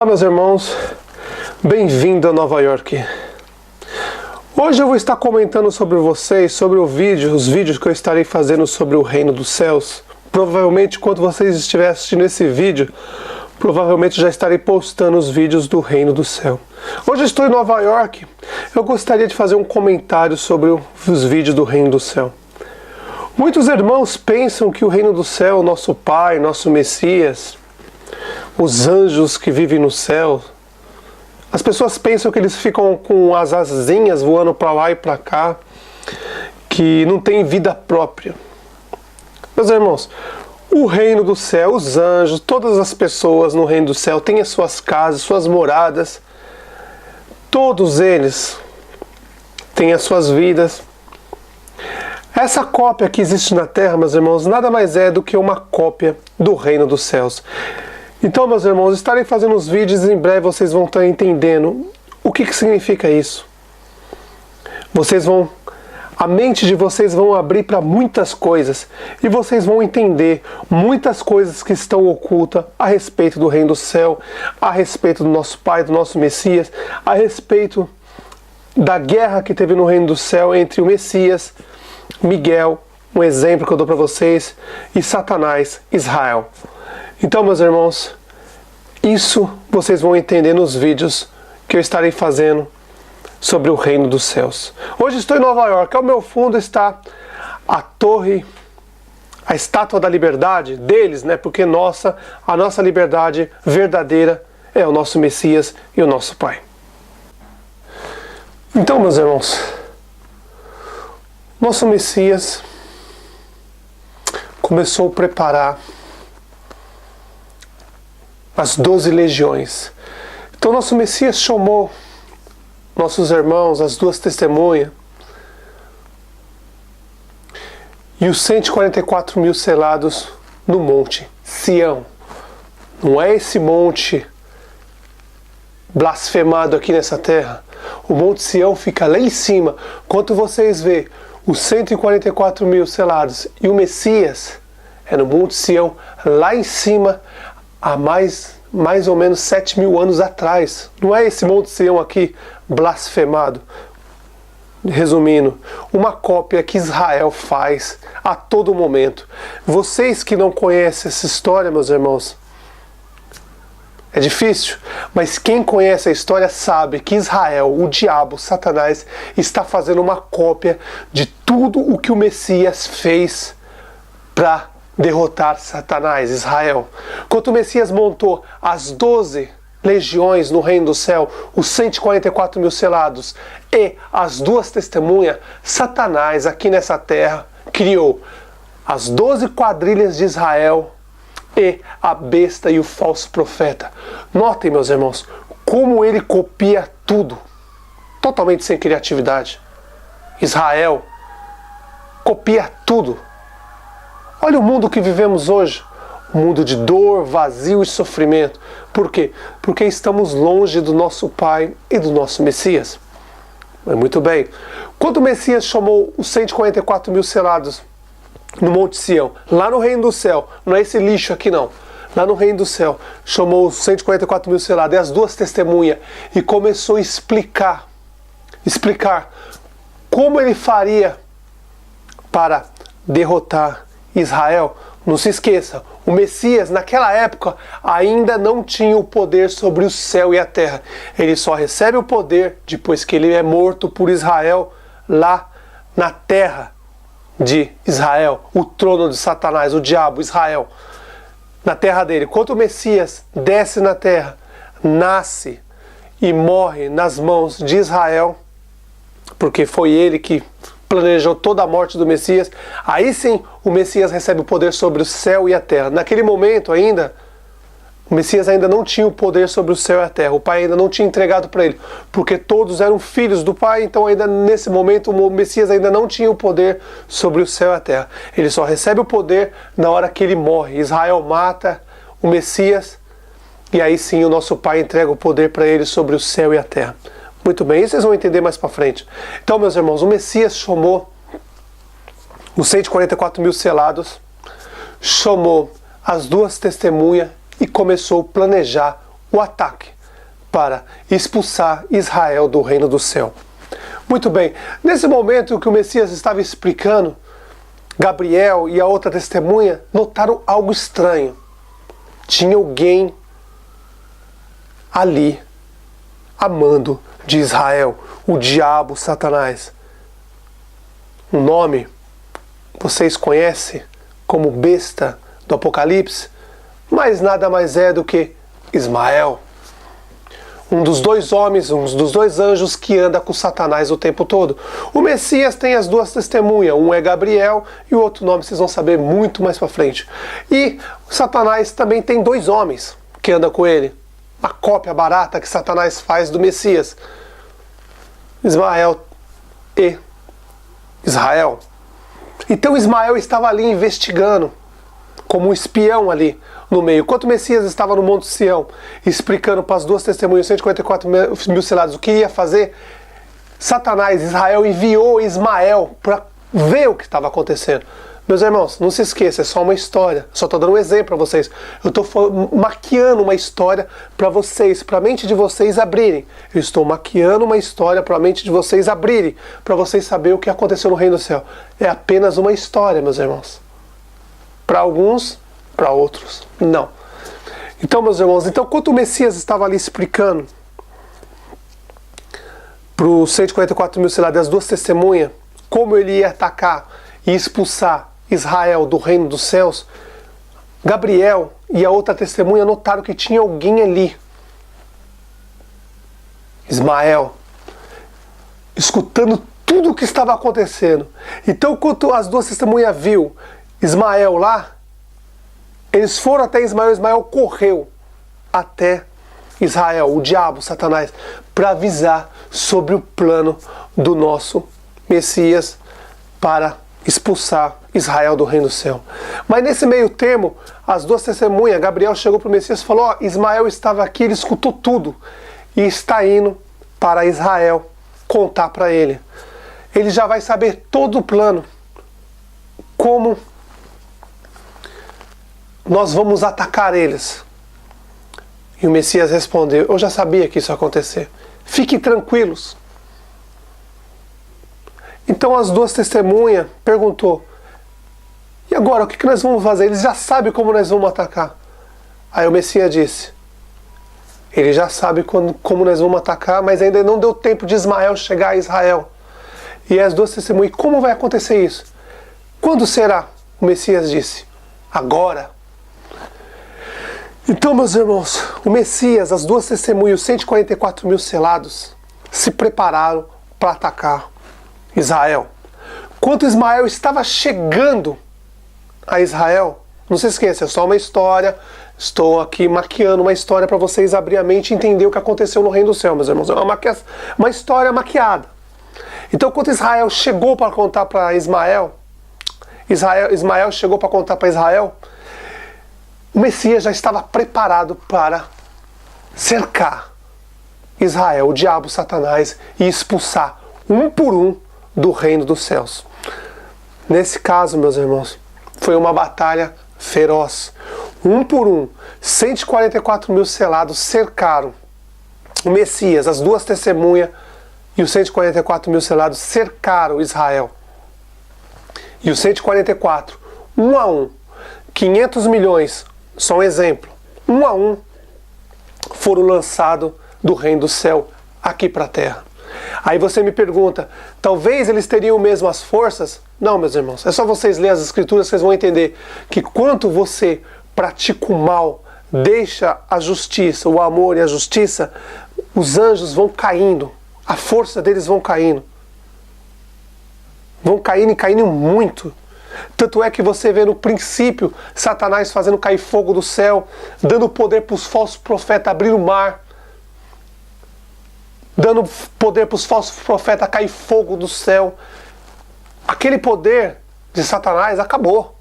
Olá, meus irmãos, bem-vindo a Nova York. Hoje eu vou estar comentando sobre vocês, sobre os vídeos que eu estarei fazendo sobre o Reino dos Céus. Provavelmente, quando vocês estiverem assistindo esse vídeo, provavelmente já estarei postando os vídeos do Reino do Céu. Hoje eu estou em Nova York, eu gostaria de fazer um comentário sobre os vídeos do Reino do Céu. Muitos irmãos pensam que o Reino do Céu, nosso Pai, nosso Messias, os anjos que vivem no céu, as pessoas pensam que eles ficam com as asinhas voando para lá e para cá, que não tem vida própria. Meus irmãos, o Reino do Céu, os anjos, todas as pessoas no Reino do Céu têm as suas casas, suas moradas, todos eles têm as suas vidas. Essa cópia que existe na Terra, meus irmãos, nada mais é do que uma cópia do Reino dos Céus. Então, meus irmãos, estarei fazendo os vídeos e em breve vocês vão estar entendendo o que significa isso. A mente de vocês vão abrir para muitas coisas e vocês vão entender muitas coisas que estão ocultas a respeito do Reino do Céu, a respeito do nosso Pai, do nosso Messias, a respeito da guerra que teve no Reino do Céu entre o Messias, Miguel, um exemplo que eu dou para vocês, e Satanás, Israel. Então, meus irmãos, isso vocês vão entender nos vídeos que eu estarei fazendo sobre o Reino dos Céus. Hoje estou em Nova York, ao meu fundo está a torre, a estátua da liberdade deles, né? Porque a nossa liberdade verdadeira é o nosso Messias e o nosso Pai. Então, meus irmãos, nosso Messias começou a preparar as 12 legiões. Então nosso Messias chamou nossos irmãos, as duas testemunhas, e os 144 mil selados no monte Sião. Não é esse monte blasfemado aqui nessa terra. O monte Sião fica lá em cima. Quando vocês vê os 144 mil selados e o Messias, é no monte Sião, lá em cima, há mais ou menos 7 mil anos atrás. Não é esse monte Sião aqui blasfemado. Resumindo, uma cópia que Israel faz a todo momento. Vocês que não conhecem essa história, meus irmãos, é difícil, mas quem conhece a história sabe que Israel, o diabo, Satanás, está fazendo uma cópia de tudo o que o Messias fez para derrotar Satanás, Israel. Quando o Messias montou as 12 legiões no Reino do Céu, os 144 mil selados e as duas testemunhas, Satanás aqui nessa terra criou as 12 quadrilhas de Israel e a besta e o falso profeta. Notem, meus irmãos, como ele copia tudo, totalmente sem criatividade. Israel copia tudo. Olha o mundo que vivemos hoje, um mundo de dor, vazio e sofrimento. Por quê? Porque estamos longe do nosso Pai e do nosso Messias. Mas muito bem, quando o Messias chamou os 144 mil selados no Monte Sião, lá no Reino do Céu, não é esse lixo aqui não, lá no Reino do Céu, chamou os 144 mil selados e as duas testemunhas e começou a explicar como ele faria para derrotar Israel. Não se esqueça, o Messias naquela época ainda não tinha o poder sobre o céu e a terra. Ele só recebe o poder depois que ele é morto por Israel lá na terra de Israel, o trono de Satanás, o diabo, Israel, na terra dele. Quando o Messias desce na terra, nasce e morre nas mãos de Israel, porque foi ele que planejou toda a morte do Messias, aí sim o Messias recebe o poder sobre o céu e a terra. Naquele momento ainda, o Messias ainda não tinha o poder sobre o céu e a terra. O Pai ainda não tinha entregado para ele, porque todos eram filhos do Pai, então ainda nesse momento o Messias ainda não tinha o poder sobre o céu e a terra. Ele só recebe o poder na hora que ele morre. Israel mata o Messias, e aí sim o nosso Pai entrega o poder para ele sobre o céu e a terra. Muito bem, isso vocês vão entender mais para frente. Então, meus irmãos, o Messias chamou os 144 mil selados, chamou as duas testemunhas e começou a planejar o ataque. para expulsar Israel do reino do céu. Muito bem, nesse momento que o Messias estava explicando, Gabriel e a outra testemunha notaram algo estranho. Tinha alguém ali, amando de Israel, o diabo, Satanás. O nome vocês conhecem como besta do Apocalipse, mas nada mais é do que Ismael. Um dos dois homens, um dos dois anjos que anda com Satanás o tempo todo. O Messias tem as duas testemunhas, um é Gabriel e o outro nome vocês vão saber muito mais para frente. E Satanás também tem dois homens que andam com ele. Uma cópia barata que Satanás faz do Messias. Ismael e Israel. Então Ismael estava ali investigando, como um espião ali no meio. Enquanto o Messias estava no Monte Sião, explicando para as duas testemunhas, 144 mil selados, o que ia fazer, Satanás, Israel, enviou Ismael para ver o que estava acontecendo. Meus irmãos, não se esqueça, é só uma história. Só estou dando um exemplo para vocês. Eu estou maquiando uma história para vocês, para a mente de vocês abrirem. Eu estou maquiando uma história para a mente de vocês abrirem, para vocês saberem o que aconteceu no reino do céu. É apenas uma história, meus irmãos. Para alguns, para outros, não. Então, meus irmãos, enquanto o Messias estava ali explicando para os 144 mil selados, as duas testemunhas, como ele ia atacar e expulsar Israel do reino dos céus, Gabriel e a outra testemunha notaram que tinha alguém ali. Ismael, escutando tudo o que estava acontecendo. Então, quando as duas testemunhas viu Ismael lá, eles foram até Ismael, Ismael correu até Israel, o diabo, Satanás, para avisar sobre o plano do nosso Messias para expulsar Israel do reino do céu. Mas nesse meio termo, as duas testemunhas, Gabriel chegou para o Messias e falou, Ismael estava aqui, ele escutou tudo e está indo para Israel contar para ele. Ele já vai saber todo o plano, como nós vamos atacar eles. E o Messias respondeu, eu já sabia que isso ia acontecer. Fiquem tranquilos. Então as duas testemunhas perguntou, e agora, o que nós vamos fazer? Eles já sabem como nós vamos atacar. Aí o Messias disse, ele já sabe como nós vamos atacar, mas ainda não deu tempo de Ismael chegar a Israel. E as duas testemunhas, como vai acontecer isso? Quando será? O Messias disse, agora. Então, meus irmãos, o Messias, as duas testemunhas, os 144 mil selados, se prepararam para atacar Israel. Quando Ismael estava chegando a Israel, não se esqueça, é só uma história, estou aqui maquiando uma história para vocês abrir a mente e entender o que aconteceu no reino do céu, meus irmãos. É uma história maquiada. Então, quando Israel chegou para contar para Ismael chegou para contar para Israel, o Messias já estava preparado para cercar Israel, o diabo, Satanás, e expulsar um por um do reino dos céus. Nesse caso, meus irmãos, foi uma batalha feroz. Um por um, 144 mil selados cercaram o Messias, as duas testemunhas e os 144 mil selados cercaram Israel. E os 144, um a um, 500 milhões, só um exemplo, um a um, foram lançados do reino do céu aqui para a terra. Aí você me pergunta, talvez eles teriam mesmo as forças? Não, meus irmãos, é só vocês lerem as escrituras que vocês vão entender que quanto você pratica o mal, deixa a justiça, o amor e a justiça, os anjos vão caindo, a força deles vão caindo. Vão caindo e caindo muito. Tanto é que você vê no princípio Satanás fazendo cair fogo do céu, dando poder para os falsos profetas abrir o mar, dando poder para os falsos profetas cair fogo do céu. Aquele poder de Satanás acabou.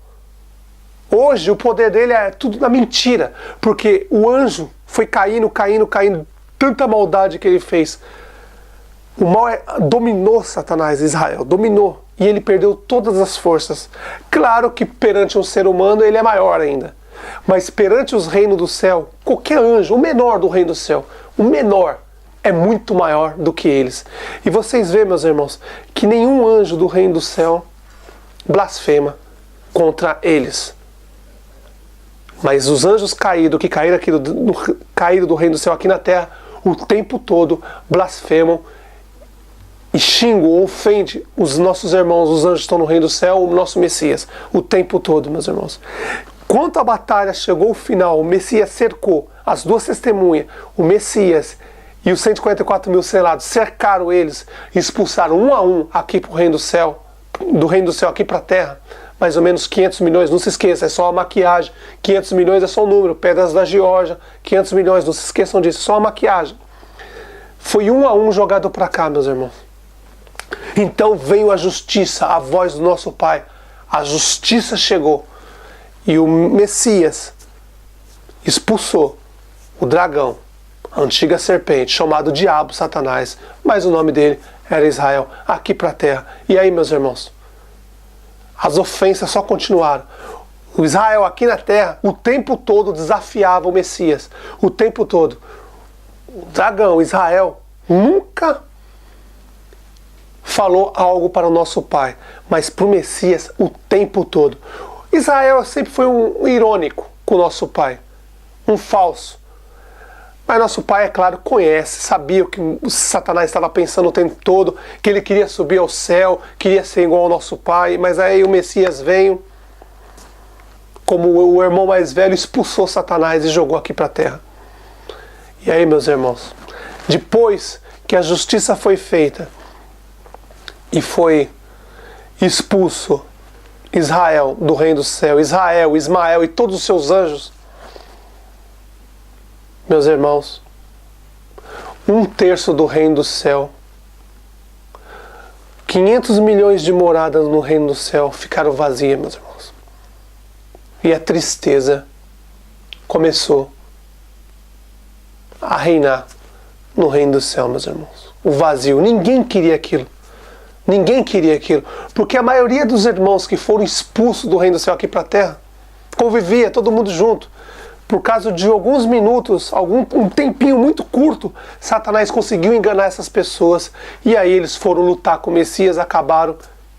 Hoje o poder dele é tudo na mentira, porque o anjo foi caindo, tanta maldade que ele fez. O mal dominou Satanás, Israel, dominou. E ele perdeu todas as forças. Claro que perante um ser humano ele é maior ainda. Mas perante os reinos do céu, qualquer anjo, o menor do reino do céu, o menor, é muito maior do que eles. E vocês veem, meus irmãos, que nenhum anjo do reino do céu blasfema contra eles. Mas os anjos caídos, que caíram do reino do céu aqui na terra, o tempo todo blasfemam e xingam ou ofendem os nossos irmãos, os anjos que estão no reino do céu, o nosso Messias, o tempo todo, meus irmãos. Quando a batalha chegou ao final, o Messias cercou as duas testemunhas, o Messias e os 144 mil selados, cercaram eles e expulsaram um a um aqui para o reino do reino do céu aqui para a terra. Mais ou menos 500 milhões, não se esqueça, é só a maquiagem. 500 milhões é só um número, pedras da Geórgia, 500 milhões, não se esqueçam disso, só a maquiagem. Foi um a um jogado para cá, meus irmãos. Então veio a justiça, a voz do nosso Pai. A justiça chegou. E o Messias expulsou o dragão, a antiga serpente, chamado Diabo, Satanás, mas o nome dele era Israel, aqui para a terra. E aí, meus irmãos? As ofensas só continuaram. O Israel aqui na terra, o tempo todo desafiava o Messias. O tempo todo. O dragão, Israel, nunca falou algo para o nosso Pai, mas para o Messias o tempo todo. Israel sempre foi um irônico com o nosso Pai, um falso. Mas nosso Pai, é claro, conhece, sabia o que o Satanás estava pensando o tempo todo, que ele queria subir ao céu, queria ser igual ao nosso Pai, mas aí o Messias veio, como o irmão mais velho, expulsou Satanás e jogou aqui para a terra. E aí, meus irmãos, depois que a justiça foi feita e foi expulso Israel do reino do céu, Israel, Ismael e todos os seus anjos, meus irmãos, 1/3 do reino do céu, 500 milhões de moradas no reino do céu ficaram vazias, meus irmãos. E a tristeza começou a reinar no reino do céu, meus irmãos. O vazio, ninguém queria aquilo. Ninguém queria aquilo, porque a maioria dos irmãos que foram expulsos do reino do céu aqui para a terra, convivia todo mundo junto. Por causa de alguns minutos, um tempinho muito curto, Satanás conseguiu enganar essas pessoas, e aí eles foram lutar com o Messias, acabaram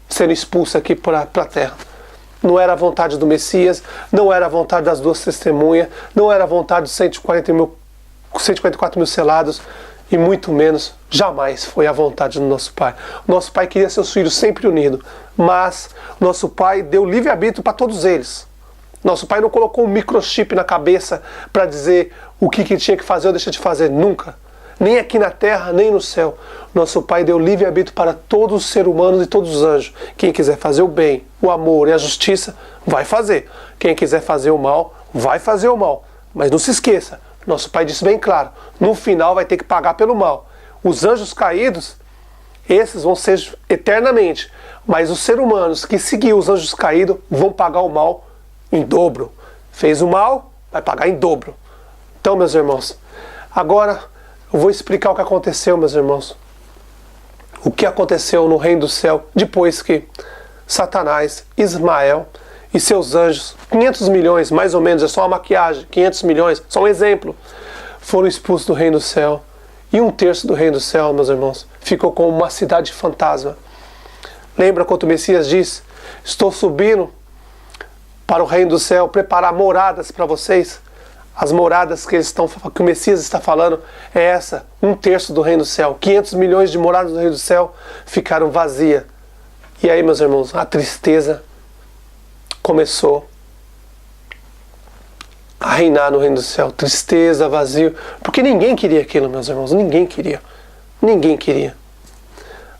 sendo expulsos aqui para a terra. Não era a vontade do Messias, não era a vontade das duas testemunhas, não era a vontade dos 144 mil selados, e muito menos, jamais foi a vontade do nosso Pai. O nosso Pai queria seus filhos sempre unidos, mas o nosso Pai deu livre-arbítrio para todos eles. Nosso Pai não colocou um microchip na cabeça para dizer o que tinha que fazer ou deixar de fazer, nunca. Nem aqui na terra, nem no céu. Nosso Pai deu livre-arbítrio para todos os seres humanos e todos os anjos. Quem quiser fazer o bem, o amor e a justiça, vai fazer. Quem quiser fazer o mal, vai fazer o mal. Mas não se esqueça, nosso Pai disse bem claro, no final vai ter que pagar pelo mal. Os anjos caídos, esses vão ser eternamente. Mas os seres humanos que seguiram os anjos caídos vão pagar o mal em dobro. Fez o mal, vai pagar em dobro. Então, meus irmãos, agora eu vou explicar o que aconteceu, meus irmãos. O que aconteceu no reino do céu depois que Satanás, Ismael e seus anjos, 500 milhões, mais ou menos, é só uma maquiagem, 500 milhões, só um exemplo, foram expulsos do reino do céu. E 1/3 do reino do céu, meus irmãos, ficou como uma cidade fantasma. Lembra quando o Messias disse: estou subindo para o reino do céu, preparar moradas para vocês? As moradas que o Messias está falando é essa, 1/3 do reino do céu. 500 milhões de moradas do reino do céu ficaram vazias. E aí, meus irmãos, a tristeza começou a reinar no reino do céu. Tristeza, vazio, porque ninguém queria aquilo, meus irmãos, ninguém queria. Ninguém queria.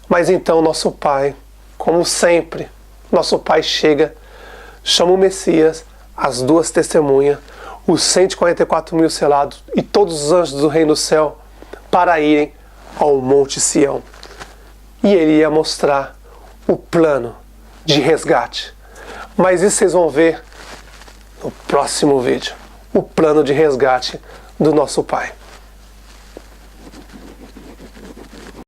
Mas então nosso Pai, como sempre, nosso Pai chega, chama o Messias, as duas testemunhas, os 144 mil selados e todos os anjos do reino do céu para irem ao Monte Sião. E ele ia mostrar o plano de resgate. Mas isso vocês vão ver no próximo vídeo. O plano de resgate do nosso Pai.